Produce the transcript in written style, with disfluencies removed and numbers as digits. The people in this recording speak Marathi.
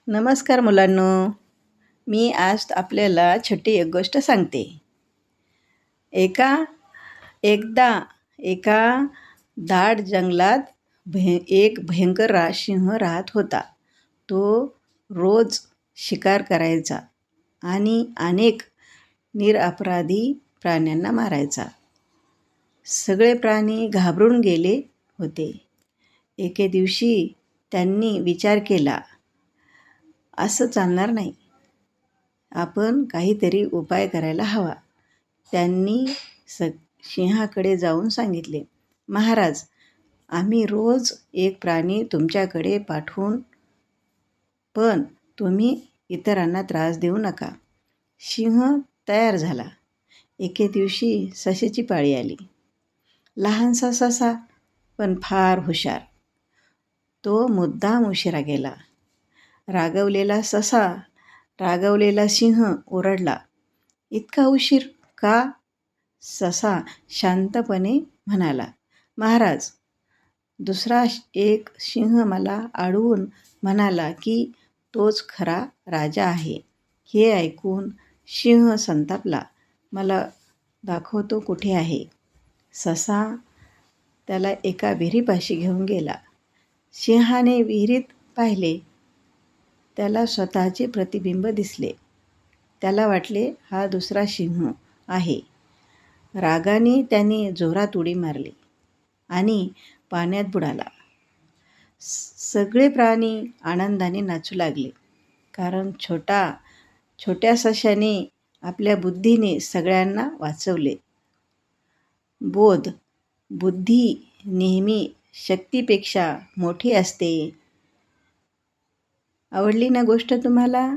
नमस्कार मुलांनो. मी आज आपल्याला छोटी एक गोष्ट सांगते. एका एकदा एका दाट जंगलात एक भयंकर सिंह राहत होता. तो रोज शिकार करायचा आणि अनेक निरपराधी प्राण्यांना मारायचा. सगळे प्राणी घाबरून गेले होते. एके दिवशी त्यांनी विचार केला, असं चालणार नाही. आपण काहीतरी उपाय करायला हवा. त्यांनी सिंहाकडे जाऊन सांगितले, महाराज, आम्ही रोज एक प्राणी तुमच्याकडे पाठवून, पण तुम्ही इतरांना त्रास देऊ नका. सिंह तयार झाला. एके दिवशी सशाची पाळी आली. लहानसा ससा, पण फार हुशार. तो मुद्दाम उशिरा गेला. रागावलेला सिंह ओरडला, इतका उशीर का? ससा शांतपणे म्हणाला, महाराज, दुसरा एक सिंह मला अडवून म्हणाला की तोच खरा राजा आहे. हे ऐकून सिंह संतापला. मला दाखवतो कुठे आहे. ससा त्याला एका विहिरीपाशी घेऊन गेला. सिंहाने विहिरीत पाहिले. त्याला स्वतःचे प्रतिबिंब दिसले. त्याला वाटले हा दुसरा सिंह आहे. रागाने त्याने जोरात उडी मारली आणि पाण्यात बुडाला. सगळे प्राणी आनंदाने नाचू लागले, कारण छोट्या सशाने आपल्या बुद्धीने सगळ्यांना वाचवले. बुद्धी नेहमी शक्तीपेक्षा मोठी असते. आवडली ना गोष्ट तुम्हाला?